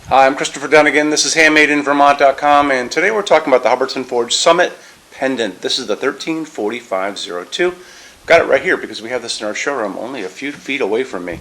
Hi, I'm Christopher Dunnigan. This is HandmadeInVermont.com, and today we're talking about the Hubbardton Forge Summit pendant. This is the 134502. Got it right here because we have this in our showroom only a few feet away from me.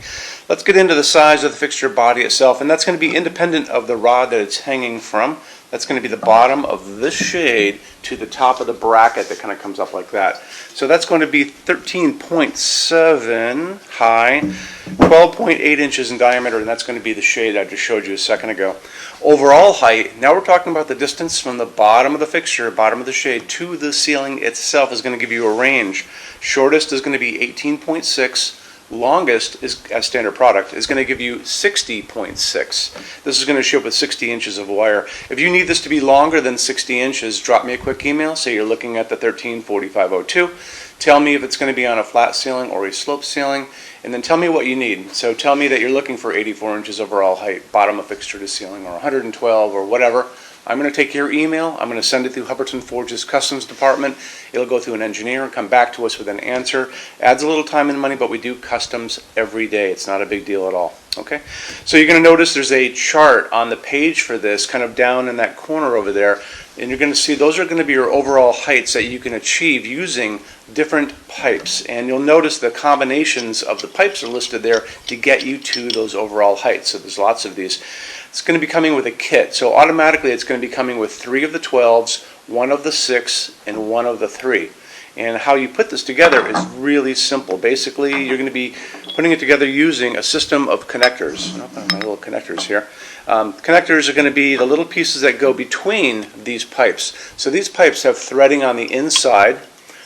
Let's get into the size of the fixture body itself, and that's going to be independent of the rod that it's hanging from. That's going to be the bottom of this shade to the top of the bracket that kind of comes up like that. So that's going to be 13.7 high, 12.8 inches in diameter, and that's going to be the shade I just showed you a second ago. Overall height, now we're talking about the distance from the bottom of the fixture, bottom of the shade, to the ceiling itself is going to give you a range. Shortest is going to be 18.6. Longest is, as standard product, is going to give you 60.6. This is going to show up with 60 inches of wire. If you need this to be longer than 60 inches, drop me a quick email. Say you're looking at the 134502. Tell me if it's going to be on a flat ceiling or a slope ceiling, and then tell me what you need. So tell me that you're looking for 84 inches overall height, bottom of fixture to ceiling, or 112 or whatever. I'm going to take your email. I'm going to send it through Hubbardton Forge's customs department. It'll go through an engineer and come back to us with an answer. Adds a little time and money, but we do customs every day. It's not a big deal at all. Okay? So you're going to notice there's a chart on the page for this, kind of down in that corner over there. And you're going to see those are going to be your overall heights that you can achieve using different pipes. And you'll notice the combinations of the pipes are listed there to get you to those overall heights. So there's lots of these. It's going to be coming with a kit. So automatically it's going to be coming with 3 of the 12s, 1 of the 6, and 1 of the 3. And how you put this together is really simple. Basically, you're going to be putting it together using a system of connectors. I'll put my little connectors here. Connectors are going to be the little pieces that go between these pipes. So these pipes have threading on the inside.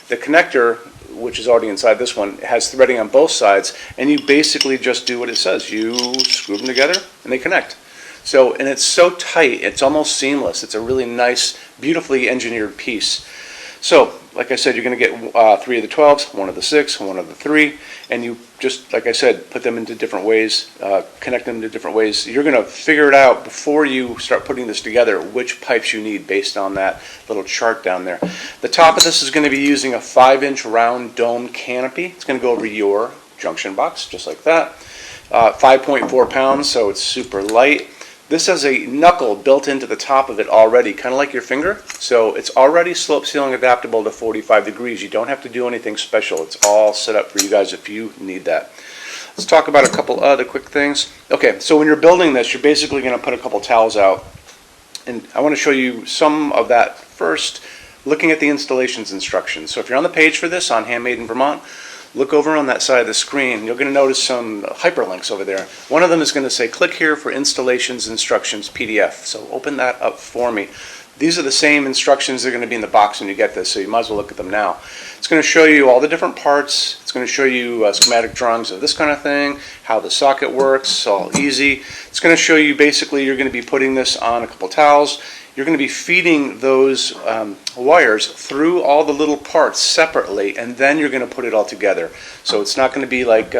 The connector, which is already inside this one, has threading on both sides, and you basically just do what it says. You screw them together and they connect. So, and it's so tight, it's almost seamless. It's a really nice, beautifully engineered piece. So, like I said, you're going to get 3 of the 12s, 1 of the 6, 1 of the 3, and you just, like I said, put them into different ways, connect them to different ways. You're going to figure it out before you start putting this together, which pipes you need based on that little chart down there. The top of this is going to be using a 5-inch round dome canopy. It's going to go over your junction box, just like that. 5.4 pounds, so it's super light. This has a knuckle built into the top of it already, kind of like your finger. So it's already slope ceiling adaptable to 45 degrees. You don't have to do anything special. It's all set up for you guys if you need that. Let's talk about a couple other quick things. Okay, so when you're building this, you're basically going to put a couple towels out. And I want to show you some of that first, looking at the installations instructions. So if you're on the page for this on Handmade in Vermont, look over on that side of the screen. You're going to notice some hyperlinks over there. One of them is going to say, click here for installations instructions PDF. So open that up for me. These are the same instructions that are going to be in the box when you get this, so you might as well look at them now. It's going to show you all the different parts. It's going to show you schematic drawings of this kind of thing, how the socket works, all easy. It's going to show you basically you're going to be putting this on a couple towels. You're going to be feeding those wires through all the little parts separately, and then you're going to put it all together. So it's not going to be like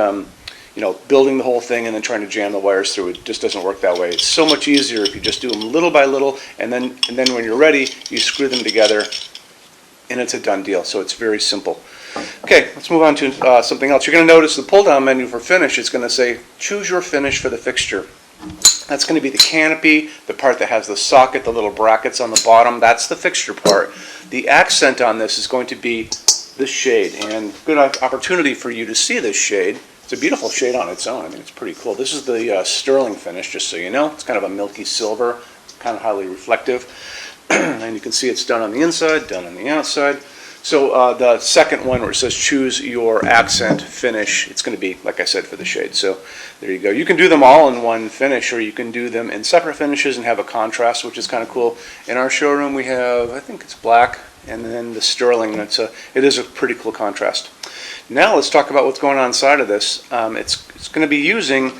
building the whole thing and then trying to jam the wires through. It just doesn't work that way. It's so much easier if you just do them little by little, and then when you're ready, you screw them together, and it's a done deal. So it's very simple. Okay, let's move on to something else. You're going to notice the pull-down menu for finish. It's going to say, choose your finish for the fixture. That's going to be the canopy, the part that has the socket, the little brackets on the bottom. That's the fixture part. The accent on this is going to be this shade, and good opportunity for you to see this shade. It's a beautiful shade on its own. I mean, it's pretty cool. This is the sterling finish, just so you know. It's kind of a milky silver, kind of highly reflective. And you can see it's done on the inside, done on the outside. So the second one where it says choose your accent finish, it's going to be, like I said, for the shade. So there you go. You can do them all in one finish, or you can do them in separate finishes and have a contrast, which is kind of cool. In our showroom we have, I think it's black, and then the sterling. It is a pretty cool contrast. Now let's talk about what's going on inside of this. It's going to be using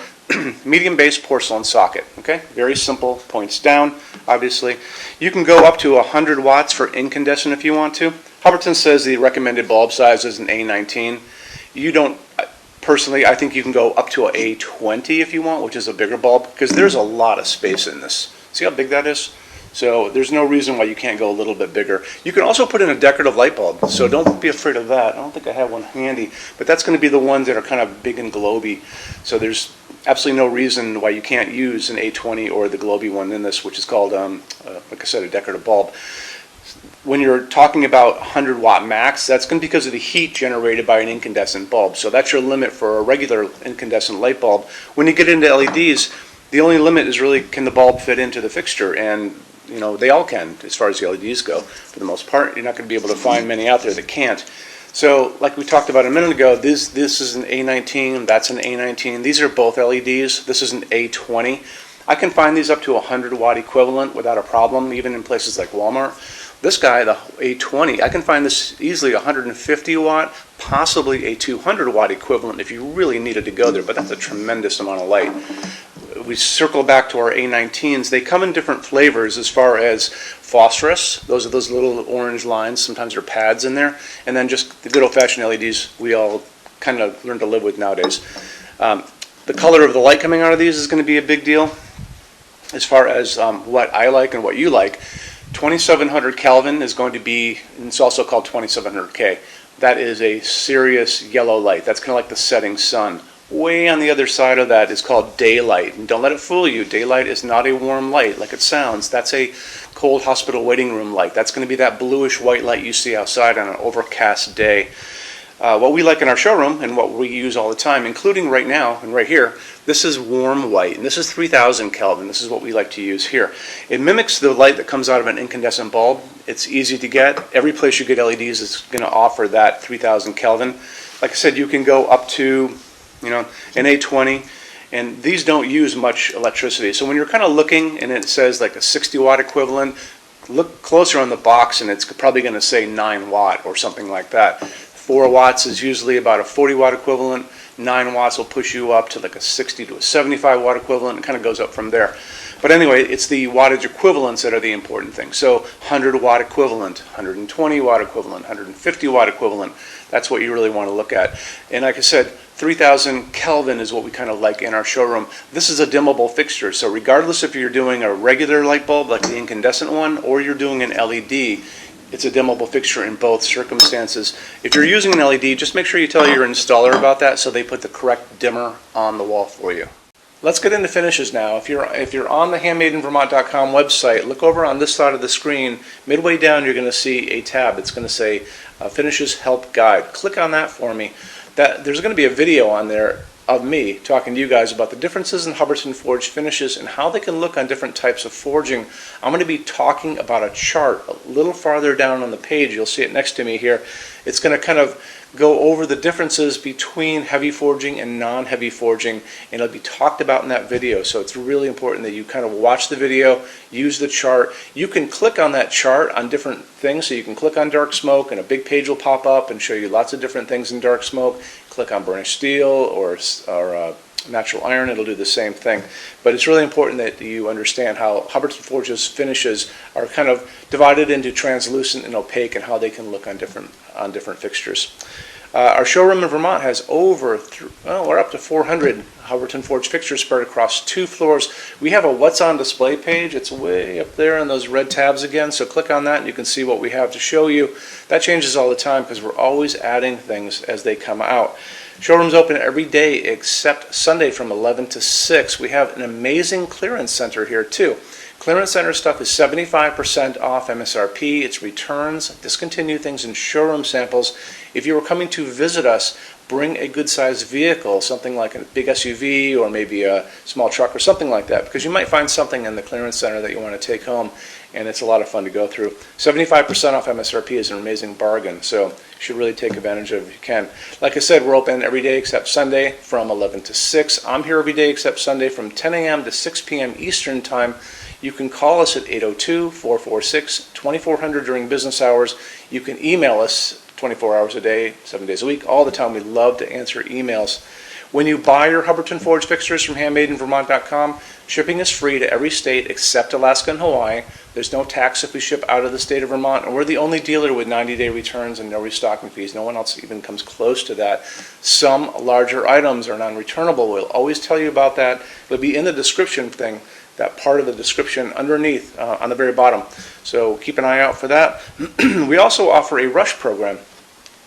medium base porcelain socket. Okay, very simple, points down, obviously. You can go up to 100 watts for incandescent if you want to. Hubbardton says the recommended bulb size is an A19. You don't, personally, I think you can go up to an A20 if you want, which is a bigger bulb, because there's a lot of space in this. See how big that is? So there's no reason why you can't go a little bit bigger. You can also put in a decorative light bulb, so don't be afraid of that. I don't think I have one handy, but that's going to be the ones that are kind of big and globy. So there's absolutely no reason why you can't use an A20 or the globy one in this, which is called, like I said, a decorative bulb. When you're talking about 100 watt max, that's going to be because of the heat generated by an incandescent bulb. So that's your limit for a regular incandescent light bulb. When you get into LEDs, the only limit is really, can the bulb fit into the fixture? And you know, they all can as far as the LEDs go. For the most part, you're not going to be able to find many out there that can't. So like we talked about a minute ago, this is an A19, that's an A19. These are both LEDs. This is an A20. I can find these up to 100 watt equivalent without a problem, even in places like Walmart. This guy, the A20, I can find this easily 150 watt, possibly a 200 watt equivalent if you really needed to go there, but that's a tremendous amount of light. We circle back to our A19s. They come in different flavors as far as phosphorus. Those are those little orange lines. Sometimes there are pads in there. And then just the good old-fashioned LEDs we all kind of learn to live with nowadays. The color of the light coming out of these is going to be a big deal as far as what I like and what you like. 2700 Kelvin is going to be, and it's also called 2700K. That is a serious yellow light. That's kind of like the setting sun. Way on the other side of that is called daylight. And don't let it fool you. Daylight is not a warm light like it sounds. That's a cold hospital waiting room light. That's going to be that bluish white light you see outside on an overcast day. What we like in our showroom and what we use all the time, including right now and right here, this is warm white. And this is 3000 Kelvin. This is what we like to use here. It mimics the light that comes out of an incandescent bulb. It's easy to get. Every place you get LEDs is going to offer that 3000 Kelvin. Like I said, you can go up to, you know, an A20, and these don't use much electricity. So when you're kind of looking and it says like a 60 watt equivalent, look closer on the box and it's probably going to say 9 watt or something like that. 4 watts is usually about a 40 watt equivalent. 9 watts will push you up to like a 60 to a 75 watt equivalent. It kind of goes up from there. But anyway, it's the wattage equivalents that are the important thing. So 100 watt equivalent, 120 watt equivalent, 150 watt equivalent. That's what you really want to look at. And like I said, 3000 Kelvin is what we kind of like in our showroom. This is a dimmable fixture, so regardless if you're doing a regular light bulb like the incandescent one or you're doing an LED, it's a dimmable fixture in both circumstances. If you're using an LED, just make sure you tell your installer about that so they put the correct dimmer on the wall for you. Let's get into finishes now. If you're on the HandmadeInVermont.com website, look over on this side of the screen. Midway down, you're going to see a tab. It's going to say Finishes Help Guide. Click on that for me. There's going to be a video on there of me talking to you guys about the differences in Hubbardton Forge finishes and how they can look on different types of forging. I'm going to be talking about a chart a little farther down on the page. You'll see it next to me here. It's going to kind of go over the differences between heavy forging and non-heavy forging, and it'll be talked about in that video. So it's really important that you kind of watch the video, use the chart. You can click on that chart on different things. So you can click on dark smoke and a big page will pop up and show you lots of different things in dark smoke. Click on burnished steel or natural iron, it'll do the same thing. But it's really important that you understand how Hubbardton Forge's finishes are kind of divided into translucent and opaque and how they can look on different fixtures. Our showroom in Vermont has we're up to 400 Hubbardton Forge fixtures spread across 2 floors. We have a What's on Display page. It's way up there in those red tabs again, so click on that and you can see what we have to show you. That changes all the time because we're always adding things as they come out. Showroom's open every day except Sunday from 11 to 6. We have an amazing clearance center here too. Clearance center stuff is 75% off MSRP. It's returns, discontinued things, and showroom samples. If you were coming to visit us, bring a good-sized vehicle, something like a big SUV or maybe a small truck or something like that, because you might find something in the clearance center that you want to take home, and it's a lot of fun to go through. 75% off MSRP is an amazing bargain, so you should really take advantage of it if you can. Like I said, we're open every day except Sunday from 11 to 6. I'm here every day except Sunday from 10 a.m. to 6 p.m. Eastern Time. You can call us at 802-446-2400 during business hours. You can email us 24 hours a day, 7 days a week, all the time. We love to answer emails. When you buy your Hubbardton Forge fixtures from HandmadeInVermont.com, shipping is free to every state except Alaska and Hawaii. There's no tax if we ship out of the state of Vermont, and we're the only dealer with 90-day returns and no restocking fees. No one else even comes close to that. Some larger items are non-returnable. We'll always tell you about that. It'll be in the description thing that part of the description underneath on the very bottom. So keep an eye out for that. We also offer a rush program.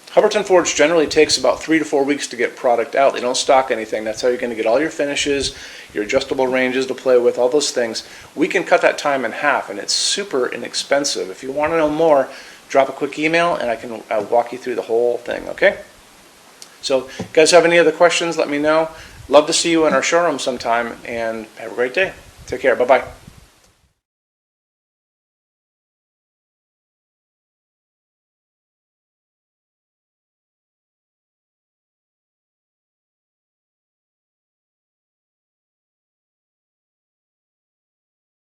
Hubbardton Forge generally takes about 3 to 4 weeks to get product out. They don't stock anything. That's how you're going to get all your finishes, your adjustable ranges to play with, all those things. We can cut that time in half, and it's super inexpensive. If you want to know more, drop a quick email, and I can walk you through the whole thing, okay? So, if you guys have any other questions, let me know. Love to see you in our showroom sometime, and have a great day. Take care. Bye-bye.